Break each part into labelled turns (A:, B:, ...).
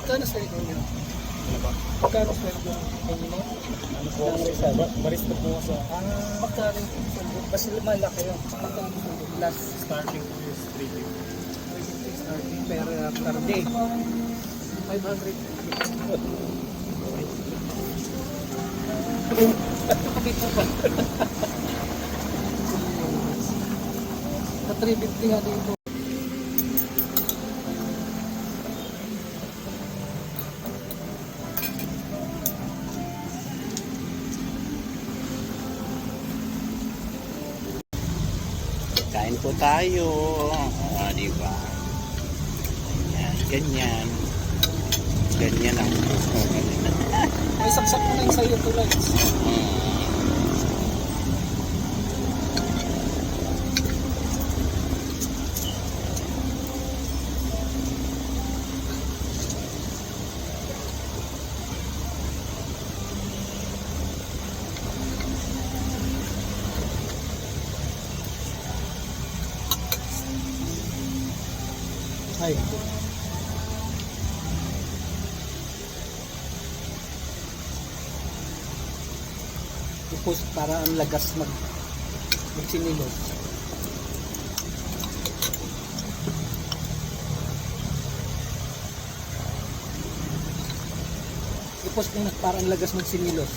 A: Magkano sweldo niyo?
B: Ano ba?
A: Magkano sweldo niyo?
B: Ano po kasi sa barista po sa
A: Magkano yung sweldo? Basta malaki yun. Magkano yung sweldo? Last
B: starting po is 350.
A: 350 starting per day. 500. Kapito ba? Sa 350 nga dito.
C: Kain po tayo. Di ba? Ganyan, ganyan. Ganyan ang gusto.
A: May saksak mo na yung sa'yo tuloy. Ay. Ipos para ang lagas magsinilos. Ipos mo para ang lagas magsinilos.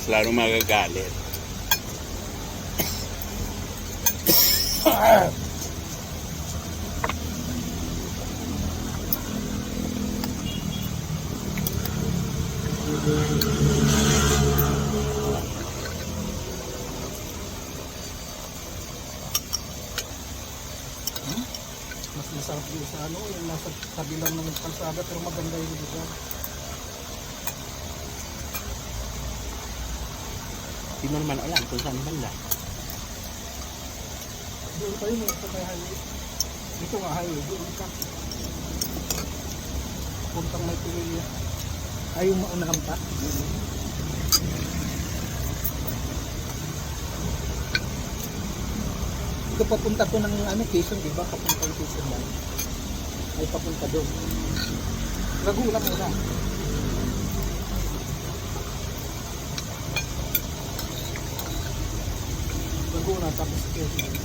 C: Lalo magagalit.
A: Mas masarap yung sa yung nasa kabilang ng kalsada pero maganda yung lugar.
C: Di mo naman alam kung saan banda.
A: Doon tayo sa may highway. Dito nga highway, doon ka. Puntang may tuloy. Ayaw maunahan pa. Ito papunta to ng Quezon, di ba? Papunta yung Quezon lang. Ay papunta doon. Laguna muna. Laguna tapos Quezon.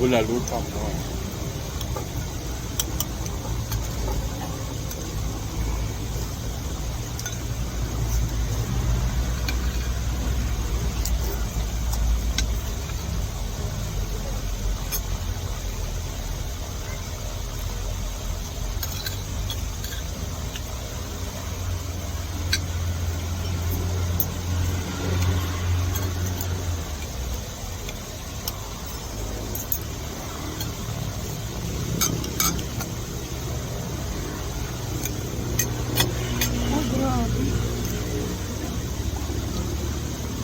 C: Wala lupa mo.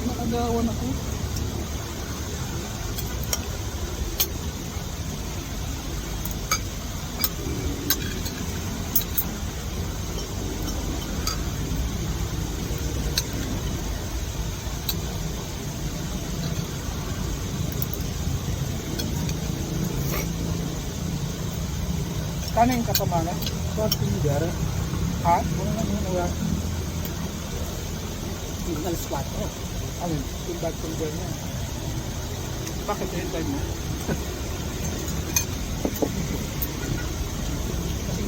A: Nakagawan ako. Kano yung kapamanan? Bakit yung gara? Ha? Wala na yung wala. Yung alas 4. Ano? Yung bag kong dyan niya. Bakit yung time mo?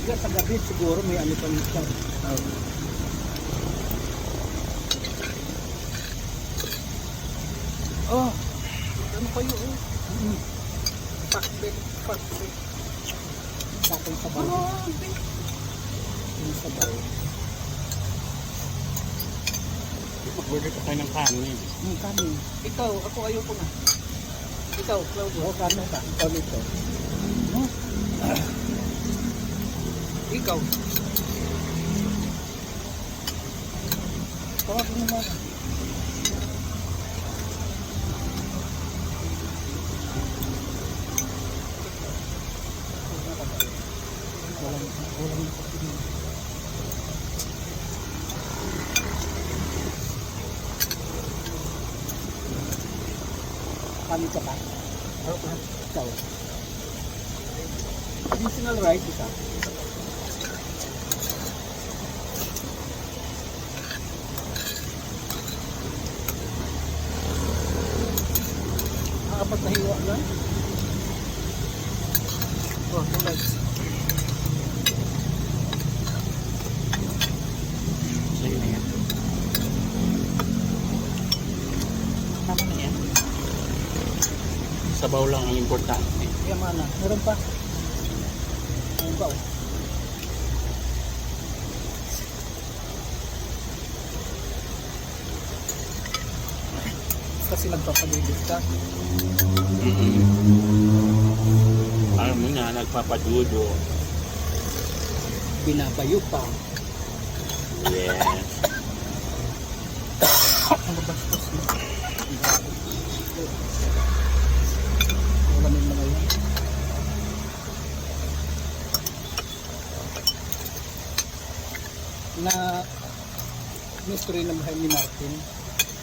A: Kaya sa gabi siguro may ano pa nito. Oh, ano kayo oh? Pakbet. Sa akin sabaw. Yung sabaw.
C: Mag-order ka kayo ng kanin.
A: Kanin. Ikaw, ako ayoko na. Ikaw, Claudio. Oo, kanin ka. Ikaw nito. Ikaw. Tawag mo na. Walang kami ka pa? Ikaw. Additional rice isa. Apat na hiwa lang. Oh, tulad.
C: Sa'yo na yan. Tama na yan. Sabaw lang ang importante.
A: Kaya mana, meron pa. Ayun ba oh. Kasi nagpapaligid ka.
C: Alam mo na, nagpapadudo.
A: Binabayo pa.
C: Yes.
A: Ano ba ito? Wala may mga yan. Na mystery na bahay ni Martin.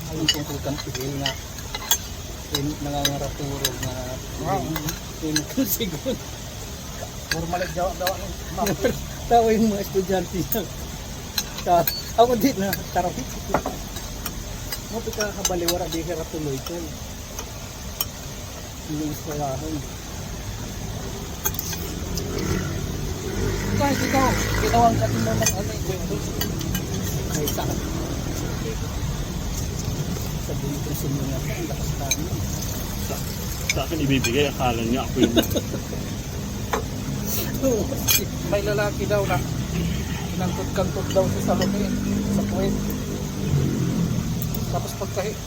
A: Alam tungkol kang pihil na nangangaraturo na yun siguro.
B: Formalit gawa ng
A: Tawa yung mga estudyante niya. Ako din na tarawit. Mo pika kabaliwara di kaya tuloy ko. Hindi iswalahan. Kahit ikaw, ginawang ka din mo ng ano yung kwento. Kahit saan. Sabihin ko sa mga ang lakas kami.
C: Sa akin ibibigay, akala niya ako yung...
A: May lalaki daw na kinangkot-kangkot daw sa salome sa puwet. Tapos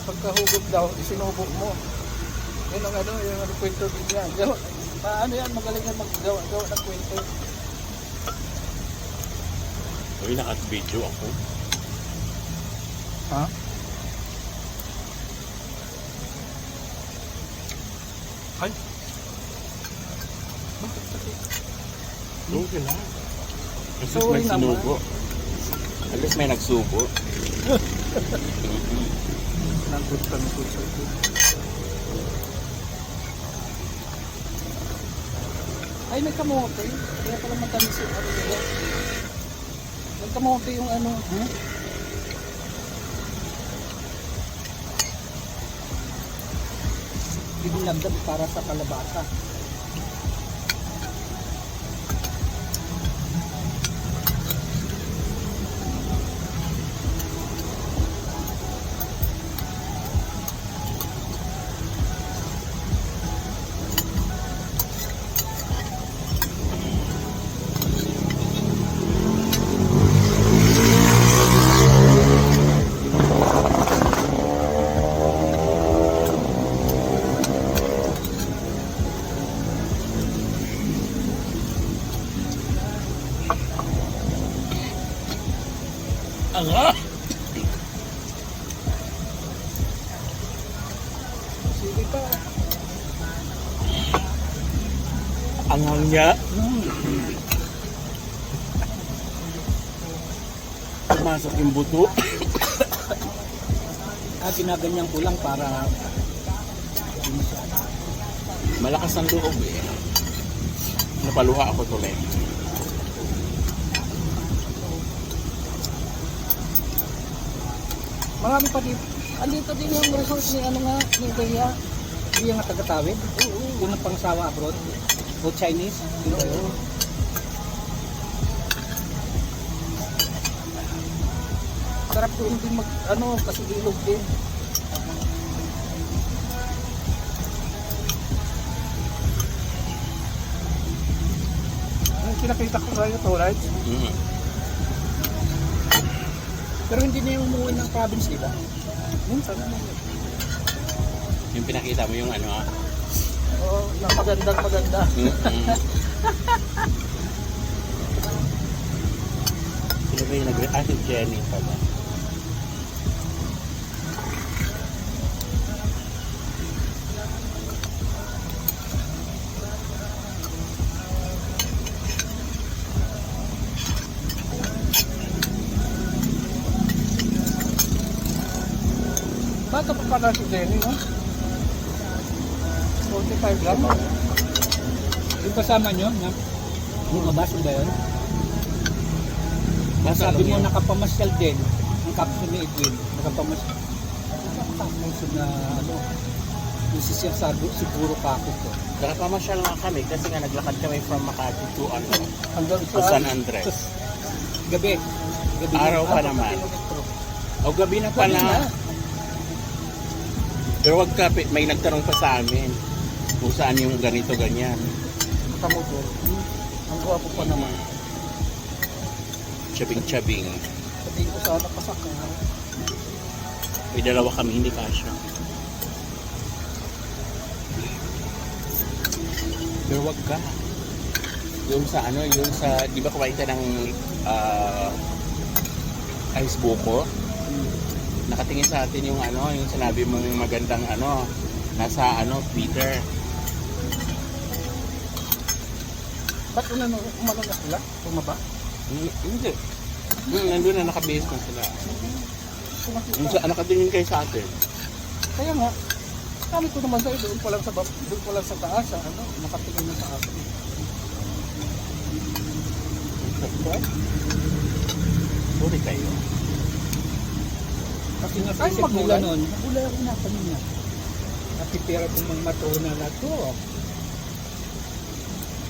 A: pagkahugog daw, isinubo mo. Yun ang ano, yung ano, kwento din yan. Paano yan, magaling yan maggawa ng kwento.
C: Uy, naka-video ako.
A: Ha? Ay? Bakit sakit?
C: Okay lang. At least
A: Sorry
C: may sinubo. At least may nagsubo.
A: Nangkot-kangkot sa ito. Ay, may kamote. Kaya pala matamis yung ano nila. May kamote yung ano. Binilagdag para sa kalabasa.
C: Aga!
A: Sige pa.
C: Angang niya. Pumasok yung buto.
A: Ginaganyan ko lang para
C: Malakas ang loob eh. Napaluha ako tuloy.
A: marami pa dito. Andito din yung resort ni ano nga, ni Bea. Yung nga taga-tawid. Yung pangsawa abroad. O Chinese.
B: Sarap doon din mag, kasi ilog din. Ang pinakita ko sa'yo to, right?
C: Mm.
A: Pero hindi na yung umuwi ng province, di ba?
B: Minsan naman.
C: Yung pinakita mo yung ano,
B: Oo, na maganda.
C: Sino ba yung si Jenny pala.
B: Bata pa pala si Jenny, no? 45 lang.
A: Yung kasama nyo, na lumabas ba yun? Sabi mo nakapamasyal din, ang caption ni Edwin, nakapamasyal. Nakapamasyal na yung sisyasabi, siguro kako to.
C: Nakapamasyal nga kami kasi nga naglakad kami from Makati to
A: Hanggang
C: to San Andres.
A: Gabi.
C: Araw pa naman. O gabi na pala. Pero wag ka, may nagtanong pa sa amin kung saan yung ganito, ganyan.
B: Kamotor. Ang gwapo pa naman.
C: Chabing-chabing.
B: Sabihin ko sana pasak ka.
C: May dalawa kami, hindi kasya. Pero wag ka. Yung sa di ba kumain ka ng ice buko? Nakatingin sa atin yung yung sinabi mong magandang nasa Twitter.
B: Ba't umano na sila? Tumaba?
C: Hindi. Nandun na nakabase na sila. Yung nakatingin kayo sa atin.
B: Kaya nga, kami ko naman sa'yo, doon pa lang sa taas, nakatingin na sa akin.
C: Sorry kayo.
A: Kasi nga sa
B: Ay,
A: isip nila
B: magulan.
A: nun, nagula ako na kanina. Natitira itong mga matrona na to.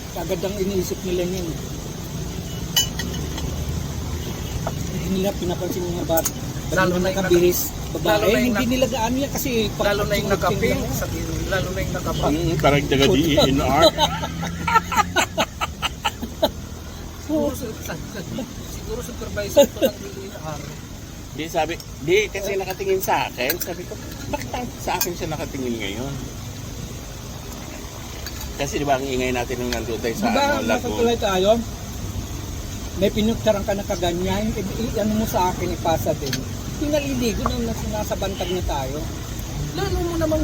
A: Kagad ang iniisip nila yun. Hindi nila pinapansin yung mga bata.
B: Lalo na yung
A: nakabihis
B: lalo
A: babae.
B: na yung
A: Hindi nila gaano yan kasi
B: Lalo na yung nakapi, lalo na yung nakapi.
C: Parang taga-DENR.
B: Siguro supervisor ko lang DENR.
C: Di kasi nakatingin sa akin. Sabi ko, bakit sa akin siya nakatingin ngayon? Kasi di ba ang ingay natin nung nandun tayo sa
A: diba,
C: Lagoon?
A: nakatulay tayo, may pinuktaran ka na kaganyan, ano mo sa akin, ipasa din. Pinaliligo nang nasa bantag na tayo.
B: Lalo mo naman,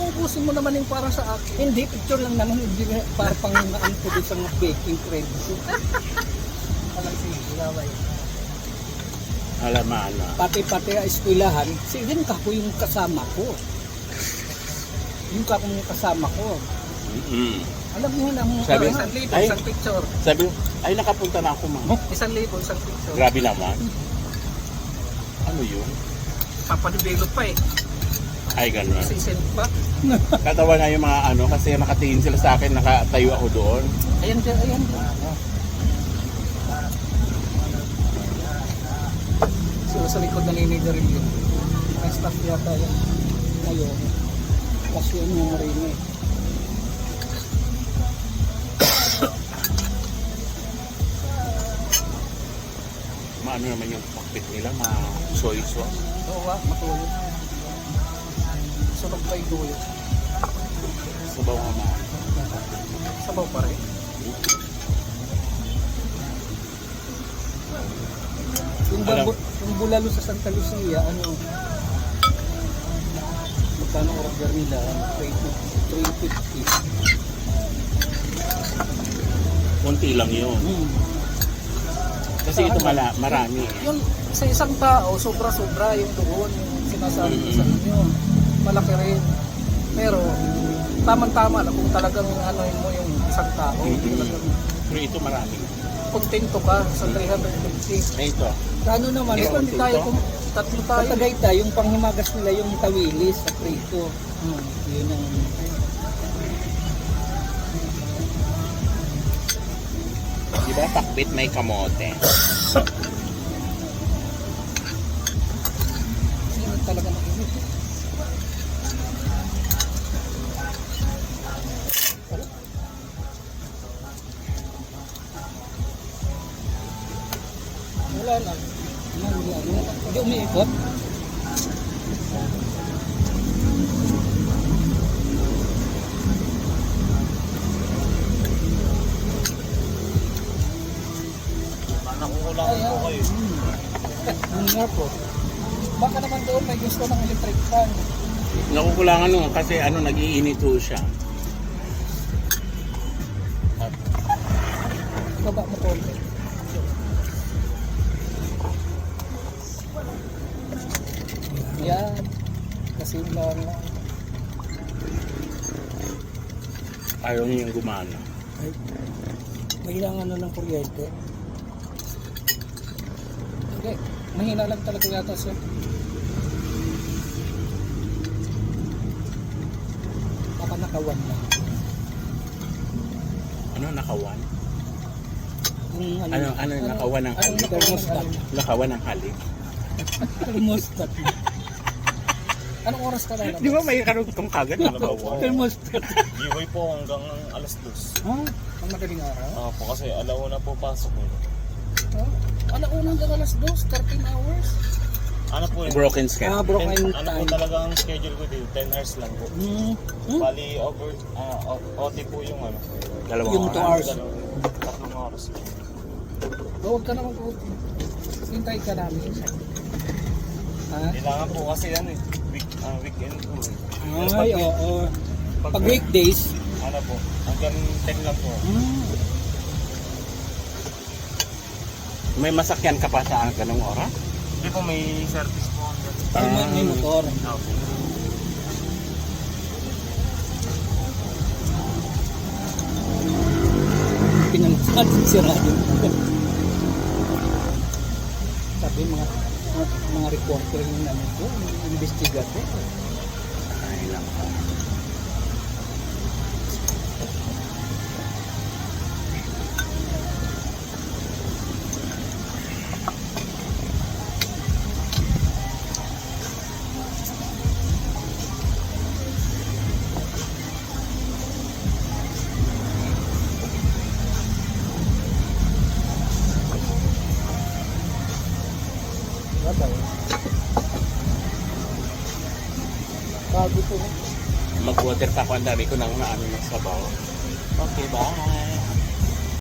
B: ubusin mo naman yung para sa akin.
A: Hindi, picture lang naman, hindi para pang naan ko din sa mga baking credits.
B: Alam sige, gaway.
C: Alamana.
A: Pati eskwelahan, sige din kako yung kasama ko. Yung kako yung kasama ko. Alam mo na mo,
C: Sabi,
B: 1,000,
C: ay,
B: isang picture.
C: Sabi, ay nakapunta na ako ma.
B: 1,000, isang picture.
C: Grabe naman. Ano yun?
B: Papadevelop pa eh.
C: Ay, gano'n.
B: Isa-isend pa.
C: Katawa na yung mga kasi nakatingin sila sa akin, nakatayo ako doon.
B: Ayan dyan, ayan. Sila sa likod naninigarilyo. May staff yata yan.
A: Ngayon, kasi yun yung marina eh.
C: Maano naman yung cockpit nila, soy sauce.
B: Oo nga, matulog. Sunog pa yung dulo.
C: Sabaw nga mahal.
B: Sabaw pa rin.
A: Yung bulalo sa Santa Lucia, magkano order nila? 350.
C: Kunti lang yun. Kasi ito marami.
B: Yung sa isang tao, sobra-sobra yung doon. Yung sinasabi ko sa inyo. Malaki rin. Pero, tamang-tama na kung talagang mo yung isang tao. Talagang
C: Pero ito marami.
B: kontento ka sa 350.
C: Na ito.
A: Kano naman?
B: Eh, kung tayo, tatlo tayo.
A: Sa Tagaytay, yung panghimagas nila yung tawilis sa prito. Yun ang...
C: Di ba pakbit may kamote?
B: Wala na. Hindi umiikot.
D: Nakukulangan po kayo.
B: Yun nga po. Baka naman doon may gusto ng electric fan.
C: Nakukulangan nung kasi ano, nag-iinit ho siya.
B: Baba mo konti. Yan. Kasi lang.
C: Ayaw niya yung gumana.
A: Kailangan na ng kuryente.
B: Hindi. Mahina lang talaga yata siya.
A: Baka nakawan lang.
C: Ano, nakawan?
A: Yung
C: Ano, nakawan ng halik?
A: thermostat.
C: Nakawan ng halik?
A: Thermostat.
B: Anong oras ka lalabas?
C: Di ba may karugtong kagad na nakawan?
A: Thermostat.
D: Giveaway po hanggang alas 2.
A: Ha?
B: Ang madaling araw?
D: Po kasi alauna po pasok mo.
B: Alauna hanggang alas 2, 13 hours.
D: Ano po yun?
C: Broken schedule.
A: Broken
D: Ano po
A: time.
D: talaga ang schedule ko dito? 10 hours lang po. Bali over, OT po yung ano.
C: Dalawang
A: Yung 2 hours.
D: Tatlong oras.
B: Huwag ka naman po. Hintay ka namin. Ha?
D: Kailangan po kasi ano eh. Weekend po eh.
A: Ay, oo. Pag weekdays,
D: Ano po? Hanggang 10 lang po.
C: May masakyan ka pa sa ganung oras?
D: Hindi po may service po hanggang.
A: may motor.
D: Opo.
A: Pinansan si radio. Sabi mga reporter yung ano ko, investigator.
C: Ay lang.
A: Bago to.
C: Mag-water pa ko, ang dami ko nang naano ng sabaw. Okay, bye.